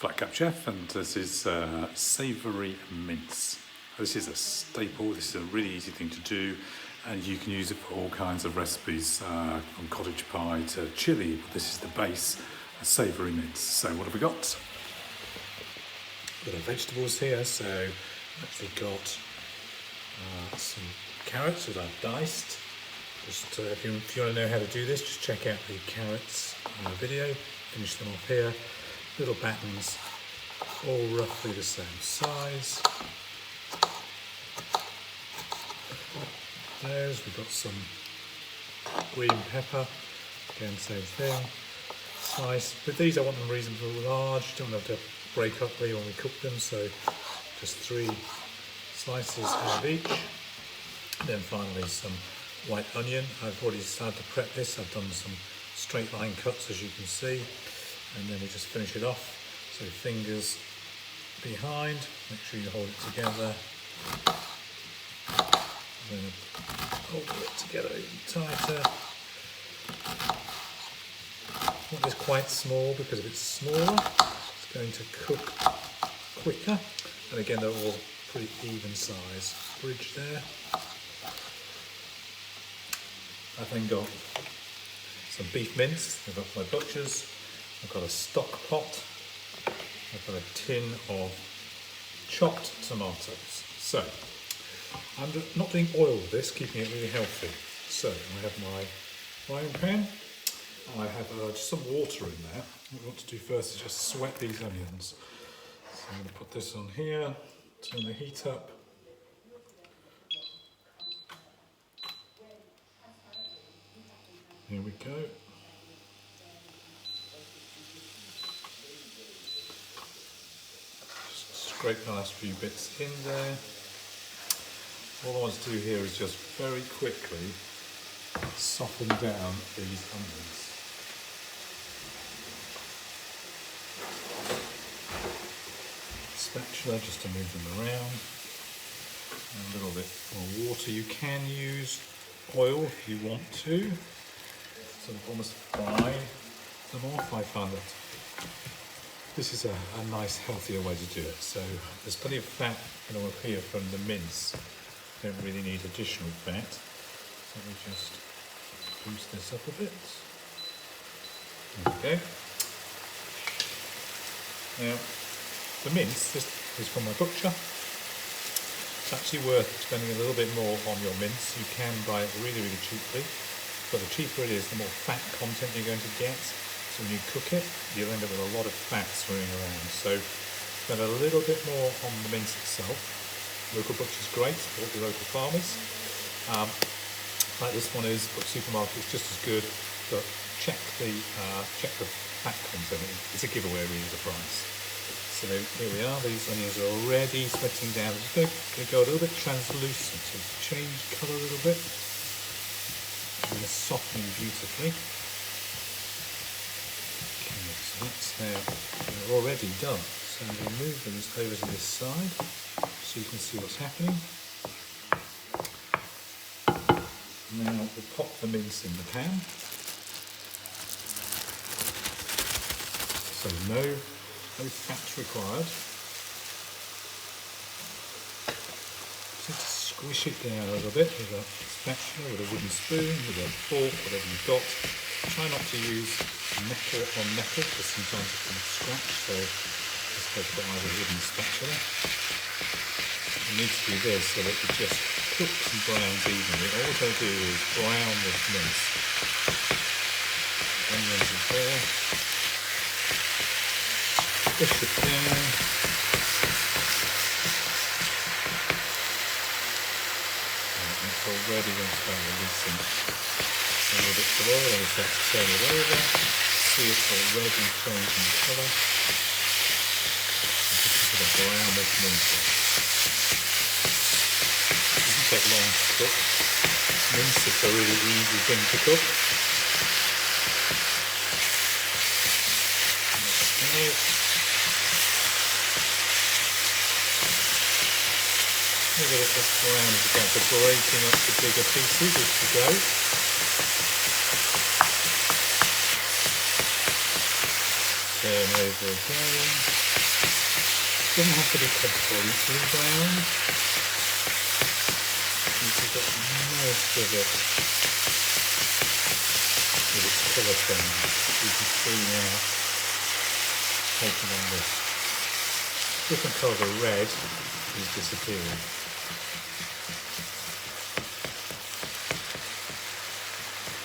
Flat Cap Chef, and this is savoury mince. This is a staple. This is a really easy thing to do, and you can use it for all kinds of recipes, from cottage pie to chilli. This is the base, a savoury mince. So what have we got? We've got our vegetables here. So I've actually got some carrots that I've diced. Just if you want to know how to do this, just check out the carrots video. Finish them off here. Little battens, all roughly the same size. We've got some green pepper, again same thing, slice. But these I want them reasonably large, don't have to break up really when we cook them, so just 3 slices of each. Then finally some white onion. I've already started to prep this. I've done some straight line cuts, as you can see, and then we just finish it off. So fingers behind, make sure you hold it together. Then hold it together even tighter. I want this quite small because if it's smaller, it's going to cook quicker. And again, they're all pretty even size. Bridge there. I've then got some beef mince. I've got my butcher's. I've got a stock pot. I've got a tin of chopped tomatoes. So I'm not doing oil with this, keeping it really healthy. So I have my frying pan. I have just some water in there. What I want to do first is just sweat these onions. So I'm going to put this on here, turn the heat up. Here we go. Just scrape the last few bits in there. All I want to do here is just very quickly soften down these onions. Spatula just to move them around. And a little bit more water. You can use oil if you want to, sort of almost fry them off. I find that this is a nice healthier way to do it. So there's plenty of fat up here from the mince. Don't really need additional fat. So let me just boost this up a bit. There we go. Now the mince, this is from my butcher. It's actually worth spending a little bit more on your mince. You can buy it really, really cheaply, but the cheaper it is, the more fat content you're going to get. So when you cook it, you'll end up with a lot of fat swimming around. So spend a little bit more on the mince itself. Local butcher's great, support your local farmers. Like this one is, but supermarket's just as good, but check the fat content. It's a giveaway really, the price. So here we are, these onions are already sweating down. I'm just going to go a little bit translucent, so it's changed colour a little bit. And they're softening beautifully. Okay, so that's now they're already done. So I'm going to move them over to this side so you can see what's happening. Now we'll pop the mince in the pan. So no fat required. Just need to squish it down a little bit with a spatula, with a wooden spoon, with a fork, whatever you've got. Try not to use metal on metal because sometimes it can scratch, so just go for either wooden spatula. You need to do this so that it just cooks and browns evenly. All we're going to do is brown this mince. Onions are there. Push it down. It's already going to start releasing a little bit of oil. Then we start to turn it over. See it's already changing colour. Just sort of brown this mince. It doesn't take long to cook. Mince is a really easy thing to cook. Okay. Look at it, this brown is about to breaking up the bigger pieces as we go. turn over again. Doesn't have to be completely brown. You've got most of it with its colour change. You can see now, taking on this different colour of red, is disappearing.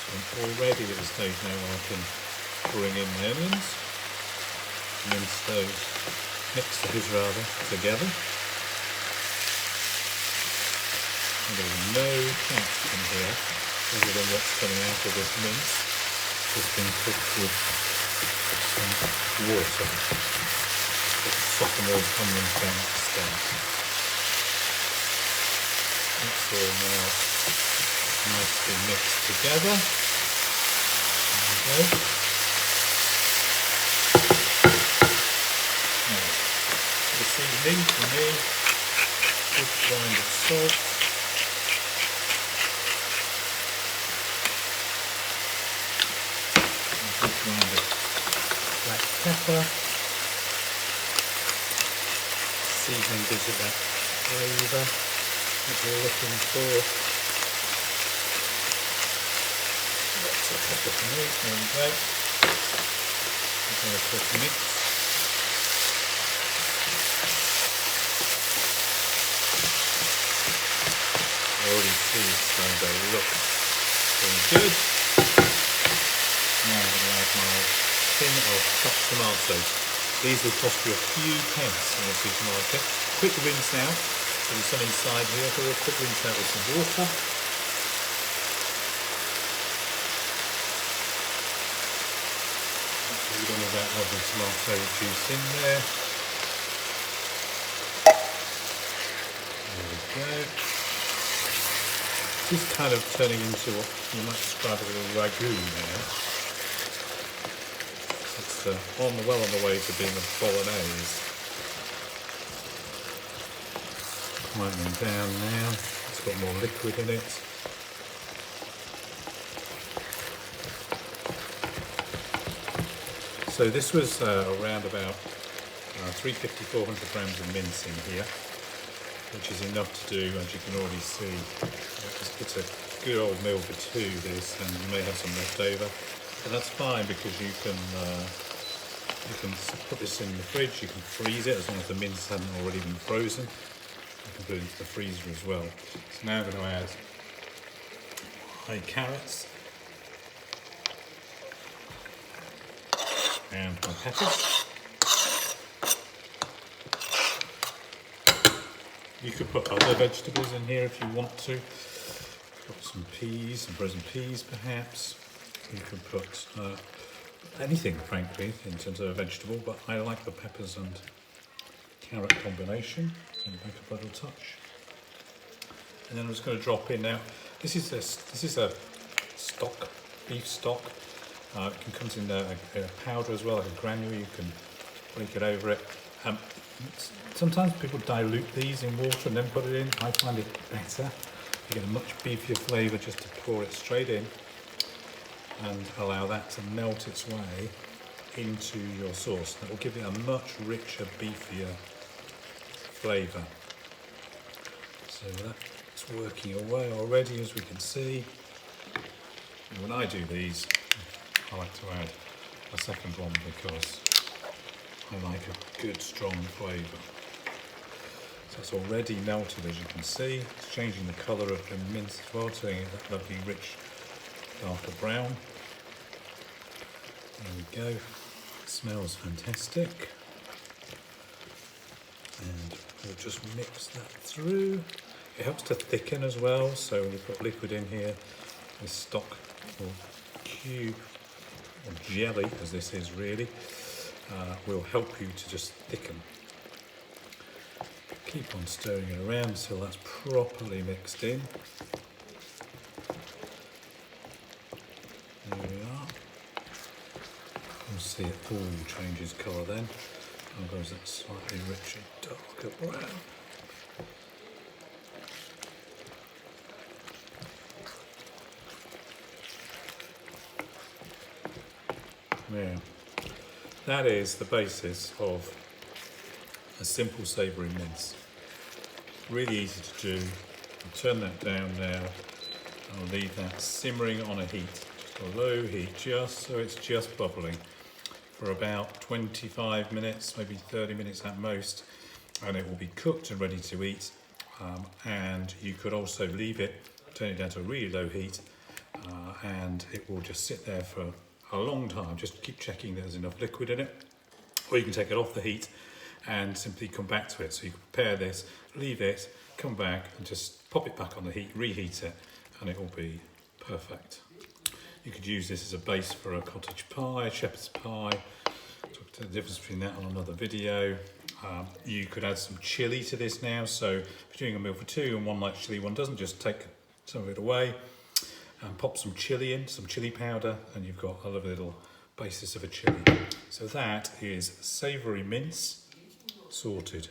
So I'm already at the stage now where I can bring in my onions, mince those, mix those rather, together. And there's no fat in here other than what's coming out of this mince. It's been cooked with some water to soften those onions down to steak. That's all now nicely mixed together. There we go. Now, the seasoning for me, good grind of salt. Black pepper. Seasoning gives it that flavour that we're looking for. Lots of pepper for me, there we go. Another quick mix. I already see it's starting to look very good. Now I'm going to add my tin of chopped tomatoes. These will cost you a few pence in the supermarket. Quick rinse out. So there's some inside here. So a quick rinse out with some water. Put all of that lovely tomato juice in there. There we go. This is kind of turning into what you might describe as a ragu now. It's on the way to being a Bolognese. Quietening down now. It's got more liquid in it. So this was around about 350-400 grams of mince in here, which is enough to do, as you can already see. It's a good old meal for two, this, and you may have some left over. But that's fine because you can put this in the fridge, you can freeze it as long as the mince hasn't already been frozen. You can put it into the freezer as well. So now I'm going to add my carrots and my peppers. You could put other vegetables in here if you want to. Put some peas, some frozen peas perhaps. You could put anything, frankly, in terms of a vegetable, but I like the peppers and carrot combination, and make a little touch. And then I'm just going to drop in now. This is a stock, beef stock. It comes in a powder as well, like a granule. You can break it over it. Sometimes people dilute these in water and then put it in. I find it better. You get a much beefier flavour just to pour it straight in and allow that to melt its way into your sauce. That will give it a much richer, beefier flavour. So that's working away already, as we can see. And when I do these, I like to add a second one because I like a good strong flavour. So it's already melted, as you can see. It's changing the colour of the mince as well, turning it that lovely rich darker brown. There we go. It smells fantastic. And we'll just mix that through. It helps to thicken as well, so when you put liquid in here, this stock or cube or jelly, as this is really, will help you to just thicken. Keep on stirring it around until that's properly mixed in. There we are. You'll see it all changes colour then. And goes that slightly richer, darker brown. Yeah. that is the basis of a simple savoury mince. Really easy to do. I'll turn that down now. I'll leave that simmering on a heat, just a low heat, just so it's just bubbling for about 25 minutes, maybe 30 minutes at most, and it will be cooked and ready to eat. And you could also leave it, turn it down to a really low heat, and it will just sit there for a long time. Just keep checking there's enough liquid in it, or you can take it off the heat and simply come back to it. So you can prepare this, leave it, come back and just pop it back on the heat, reheat it, and it will be perfect. You could use this as a base for a cottage pie, shepherd's pie. Talked the difference between that on another video. You could add some chilli to this now. So if you're doing a meal for two and one likes chilli, one doesn't, just take some of it away and pop some chilli in, some chilli powder, and you've got a lovely little basis of a chilli. So that is savoury mince sorted.